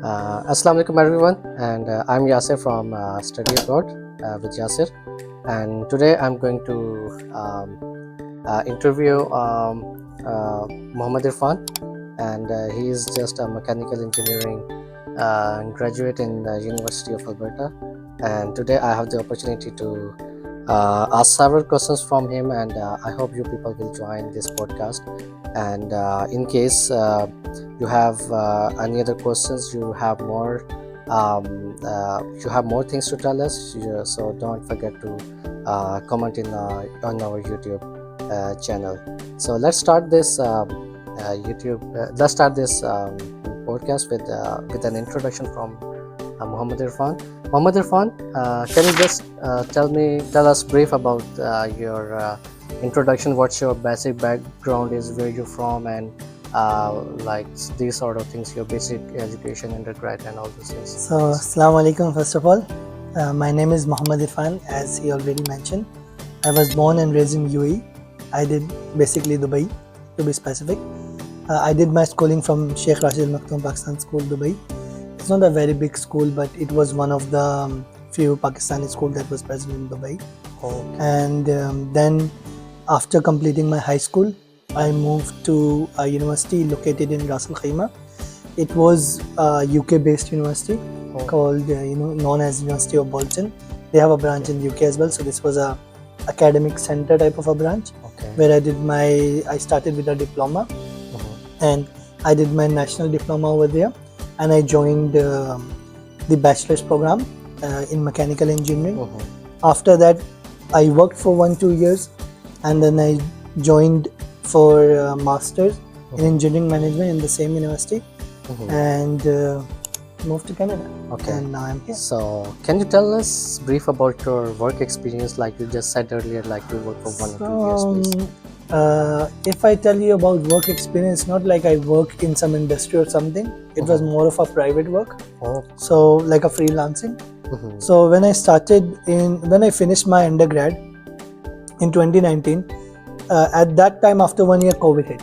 Assalamu alaikum everyone, and I'm Yasir from Study Abroad with Yasir, and today I'm going to interview Muhammad Irfan, and he is just a mechanical engineering graduate in the University of Alberta, and today I have the opportunity to ask several questions from him, and I hope you people will join this podcast. And in case you have any other questions, you have more things to tell us, so don't forget to comment on our YouTube channel. So let's start this podcast with an introduction from Muhammad Irfan. Muhammad Irfan, can you just tell us brief about your introduction? What's your basic background is, where you're from, and like these sort of things, your basic education, undergrad, and all those things. So, Assalamu alaikum. First of all, my name is Muhammad Irfan, as he already mentioned. I was born and raised in UAE. I did basically Dubai, to be specific. I did my schooling from Sheikh Rashid Al Maktoum Pakistan School, Dubai. It's not a very big school, but it was one of the few Pakistani schools that was present in Dubai. Okay. And then, after completing my high school, I moved to a university located in Ras Al Khaimah. It was a UK-based university called, known as University of Bolton. They have a branch in UK as well. So this was a academic center type of a branch, where I started with a diploma, and I did my national diploma over there, and I joined the bachelor's program in mechanical engineering. After that, I worked for 1-2 years, and then I joined for master's in engineering management in the same university, and moved to Canada. Okay. And now I'm here. So can you tell us brief about your work experience? Like you just said earlier, like you worked for 1 or 2 years, please. If I tell you about work experience, not like I work in some industry or something. It was more of a private work. So like a freelancing. So when I finished my undergrad in 2019, at that time, after 1 year, COVID hit.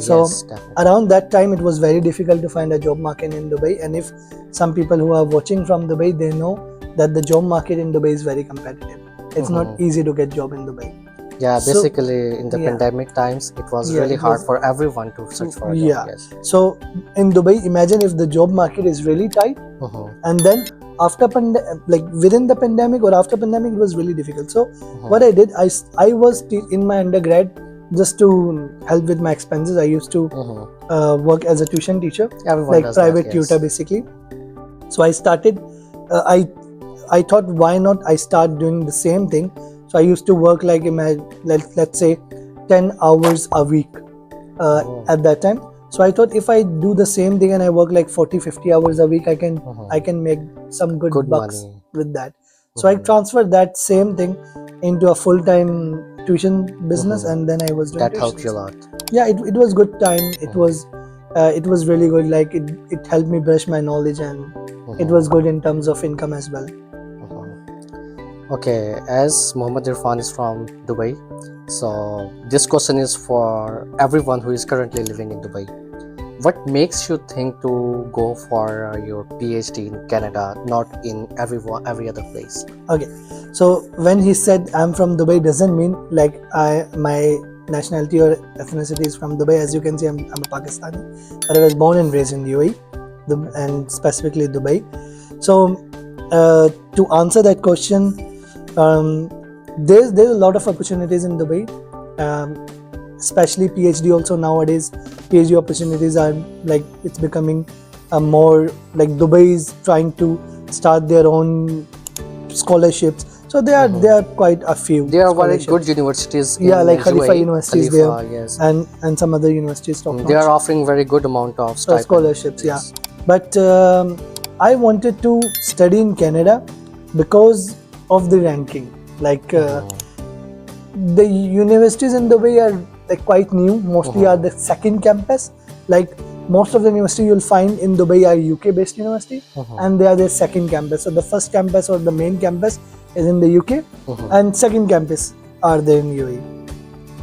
So yes, definitely. around that time, it was very difficult to find a job market in Dubai. And if some people who are watching from Dubai, they know that the job market in Dubai is very competitive. It's not easy to get job in Dubai. Yeah, basically in the pandemic times, it was really hard for everyone to search for a job. Yeah. Yes. So in Dubai, imagine if the job market is really tight, and then within the pandemic or after pandemic, it was really difficult. So what I did, I was in my undergrad, just to help with my expenses, I used to work as a tuition teacher, Everyone does private that, yes. tutor basically. So I started. I thought, why not I start doing the same thing? So I used to work like let's say 10 hours a week at that time. So I thought, if I do the same thing and I work like 40-50 hours a week, I can make some good bucks money with that. So I transferred that same thing into a full-time tuition business, and then I was doing that helped you a lot. Yeah, it was good time. It was really good. Like it helped me brush my knowledge, and it was good in terms of income as well. Okay, as Muhammad Irfan is from Dubai, so this question is for everyone who is currently living in Dubai. What makes you think to go for your PhD in Canada, not in every other place? Okay, so when he said I'm from Dubai, doesn't mean like my nationality or ethnicity is from Dubai. As you can see, I'm a Pakistani, but I was born and raised in UAE, and specifically Dubai. So to answer that question, there's a lot of opportunities in Dubai, especially PhD. Also nowadays, PhD opportunities are like, it's becoming more like Dubai is trying to start their own scholarships. So there are quite a few. There are very good universities. Yeah, like UAE, Khalifa University is there, yes. and some other universities. They are offering very good amount of scholarships. Yeah, but I wanted to study in Canada because of the ranking. Like the universities in Dubai are like quite new. Mostly are the second campus. Like most of the university you'll find in Dubai are UK-based university, and they are their second campus. So the first campus or the main campus is in the UK, and second campus are there in UAE.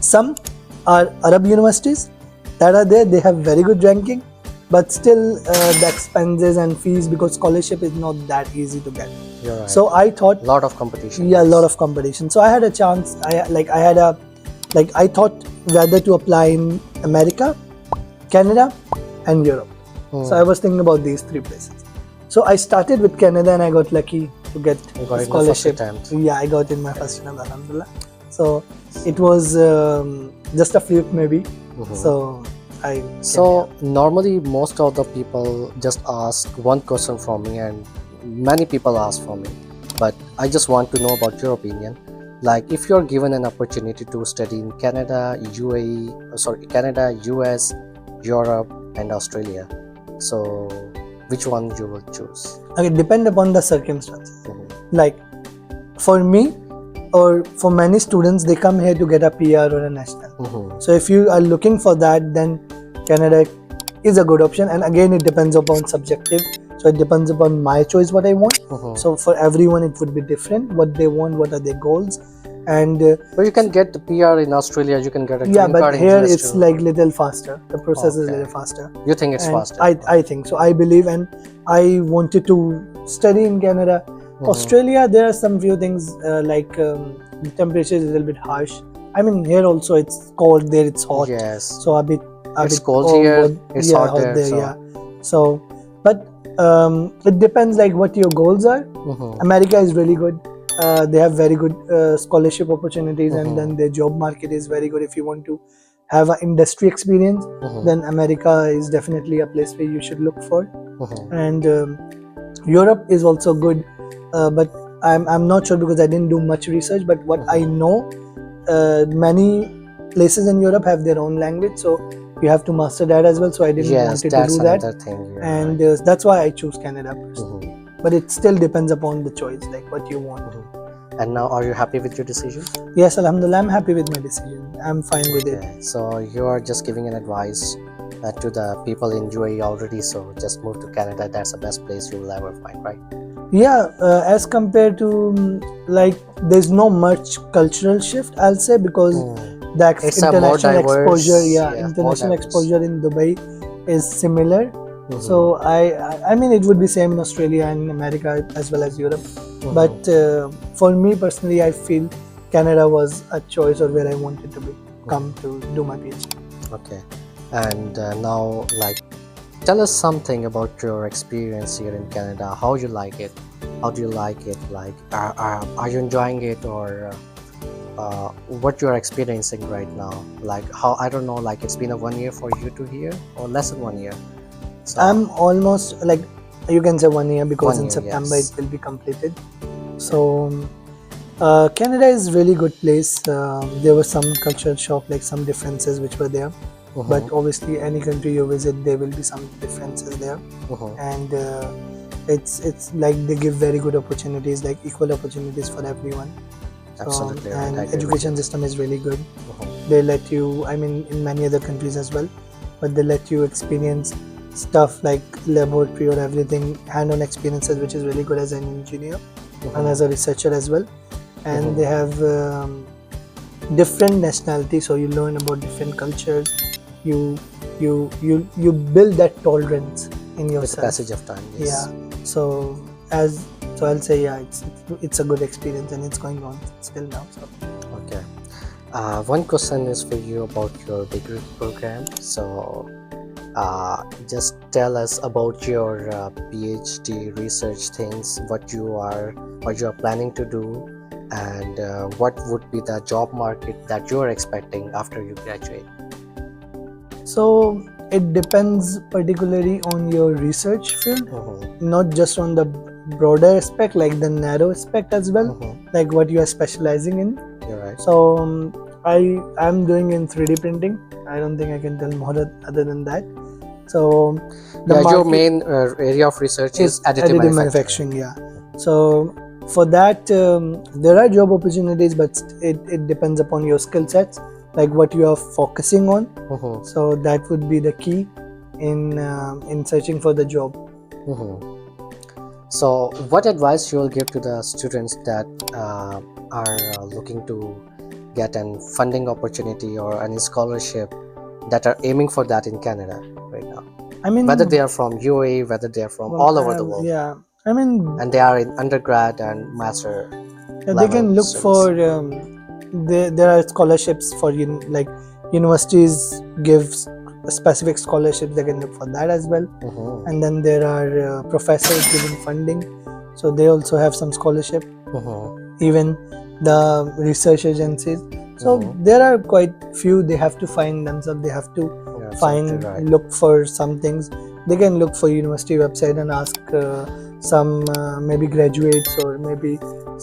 Some are Arab universities that are there. They have very good ranking, but still the expenses and fees, because scholarship is not that easy to get. You're right. So I thought, lot of competition. yeah, a yes. lot of competition. So I had a chance. I thought whether to apply in America, Canada, and Europe. Hmm. So I was thinking about these three places. So I started with Canada, and I got lucky to get You got a it in the first scholarship. attempt. Yeah, I got in my first attempt, alhamdulillah. So it was just a fluke maybe. Mhm. So I So normally most of the people just ask one question from me, and many people ask from me, but I just want to know about your opinion. Like, if you're given an opportunity to study in Canada, Canada, US, Europe, and Australia, so which one you will choose? okay, depend upon the circumstances. Mhm. Like for me, or for many students, they come here to get a PR or a national. Mhm. So if you are looking for that, then Canada is a good option. And again, it depends upon subjective. So it depends upon my choice what I want. Mhm. So for everyone, it would be different. What they want, what are their goals, and But you can get the PR in Australia. You can get a yeah, green but card in here US it's too. like little faster. The process is Okay. little faster. You think it's And faster? I think so. I believe, and I wanted to study in Canada. Mhm. Australia, there are some few things like the temperature is a little bit harsh. I mean, here also it's cold, there it's hot. Yes. So a bit It's cold here, it's yeah, hot there, so- yeah. So, but it depends like what your goals are. Mhm. America is really good. They have very good scholarship opportunities, Mhm. and then their job market is very good. If you want to have an industry experience, Mhm. then America is definitely a place where you should look for. Mhm. And Europe is also good, but I'm not sure because I didn't do much research. But what I know, many places in Europe have their own language, so you have to master that as well. So I didn't Yes, want to that's do that, another thing. You're and right. that's why I choose Canada first. Mhm. But it still depends upon the choice, like what you want. And now, are you happy with your decision? Yes, alhamdulillah, I'm happy with my decision. I'm fine with it. Okay, so you are just giving an advice to the people in UAE already. So just move to Canada. That's the best place you will ever find, right? Yeah, as compared to like there's no much cultural shift, I'll say, because Mm. the It's a more international diverse, exposure, more international diverse. exposure in Dubai is similar. Mhm. So I mean, it would be same in Australia and America as well as Europe. Mhm. But for me personally, I feel Canada was a choice, or where I wanted to come to do my PhD. Okay, and now, like, tell us something about your experience here in Canada. How you like it? How do you like it? Like, are you enjoying it, or what you are experiencing right now? Like, how, I don't know. Like, it's been a 1 year for you to here, or less than 1 year. So, I'm almost like, you can say 1 year, because 1 in year, September yes. it will be completed. So Canada is really good place. There was some cultural shock, like some differences which were there. Mhm. But obviously, any country you visit, there will be some differences there, Mhm. and it's like they give very good opportunities, like equal opportunities for everyone. So, Absolutely right. I and agree with education you. system is really good. Mhm. They let you, I mean, in many other countries as well, but they let you experience stuff like laboratory or everything, hand-on experiences, which is really good as an engineer and as a researcher as well. And Mhm. they have different nationality, so you learn about different cultures. You build that tolerance in With the yourself. passage of time, yes. Yeah. So I'll say, yeah, it's a good experience, and it's going on still now. So Okay. One question is for you about your degree program. So, just tell us about your PhD research things, what you are planning to do, and what would be the job market that you are expecting after you graduate. So it depends particularly on your research field, not just on the broader aspect, like the narrow aspect as well, like what you are specializing in. You're right. So I'm doing in 3D printing. I don't think I can tell more other than that. So Yeah, your main area of research is additive manufacturing. Yeah. So for that, there are job opportunities, but it depends upon your skill sets, like what you are focusing on. So that would be the key in searching for the job. So, what advice you will give to the students that are looking to get an funding opportunity or any scholarship, that are aiming for that in Canada right now? I mean, whether they are from UAE, whether they are from all over the world, yeah. I mean, and they are in undergrad and master they level can look studies. for. There are scholarships for like universities give specific scholarships. They can look for that as well. Mhm, And then there are professors giving funding, so they also have some scholarship. mhm, Even the research agencies, so mhm. there are quite few. They have to find themselves, they have to You're absolutely find, right. look for some things. They can look for university website and ask some maybe graduates or maybe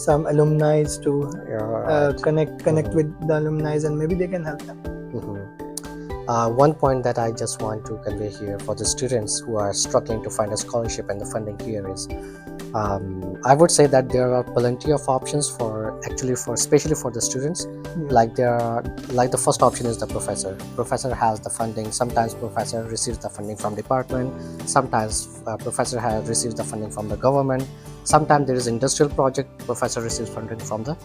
some alumni to You're right. connect Mhm, with the alumni, and maybe they can help them. mhm. One point that I just want to convey here for the students who are struggling to find a scholarship and the funding here is, I would say that there are plenty of options for actually for especially for the students. Yeah. Like there are, like the first option is the professor. Professor has the funding. Sometimes professor receives the funding from department. Sometimes professor has receives the funding from the government. Sometimes there is industrial project. Professor receives funding from the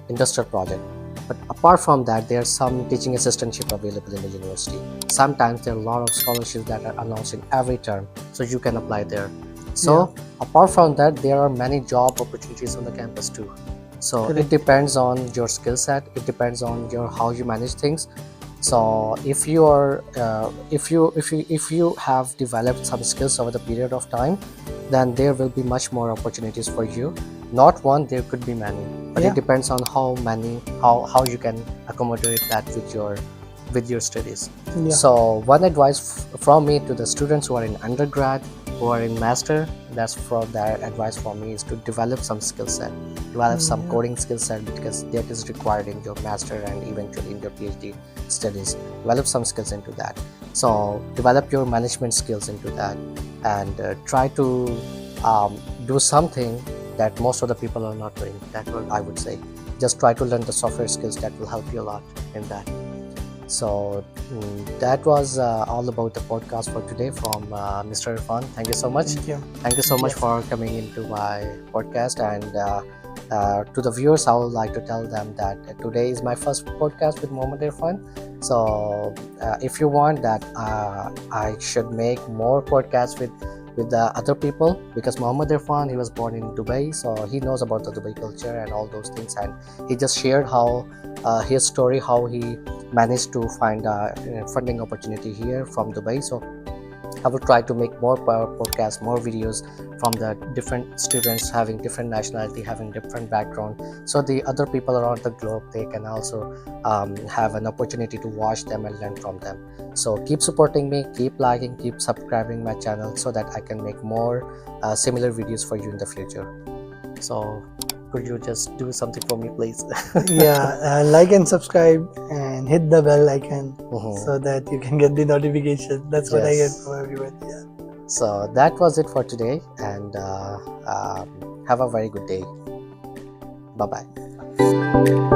industrial project. But apart from that, there's some teaching assistantship available in the university. Sometimes there are a lot of scholarships that are announced in every term, so you can apply there. Yeah. So apart from that, there are many job opportunities on the campus too. So it Correct. depends on your skill set. It depends on your how you manage things. So if you are if you have developed some skills over the period of time, then there will be much more opportunities for you. Not one, there could be many, but it Yeah. depends on how many, how you can accommodate that with your studies. Yeah. So one advice from me to the students who are in undergrad, who are in master, that's from their advice for me is to develop some skill set, develop some Yeah. coding skill set, because that is required in your master and eventually in your PhD studies. Develop some skills into that. So develop your management skills into that, and try to do something that most of the people are not doing. That what I would say. Just try to learn the software skills that will help you a lot in that. So that was all about the podcast for today from Mr. Irfan. Thank you so much. Thank you. Thank you so much Yes. for coming into my podcast. And to the viewers, I would like to tell them that today is my first podcast with Muhammad Irfan. So if you want that, I should make more podcasts with the other people, because Muhammad Irfan, he was born in Dubai, so he knows about the Dubai culture and all those things, and he just shared how his story, how he managed to find a funding opportunity here from Dubai. So I will try to make more podcasts, more videos from the different students having different nationality, having different background, so the other people around the globe, they can also have an opportunity to watch them and learn from them. So keep supporting me, keep liking, keep subscribing my channel, so that I can make more similar videos for you in the future. So could you just do something for me, please? Yeah, like and subscribe and hit the bell icon Mhm. so that you can get the notification. That's what I get Yes. from everyone. Yeah. So that was it for today, and have a very good day. Bye bye.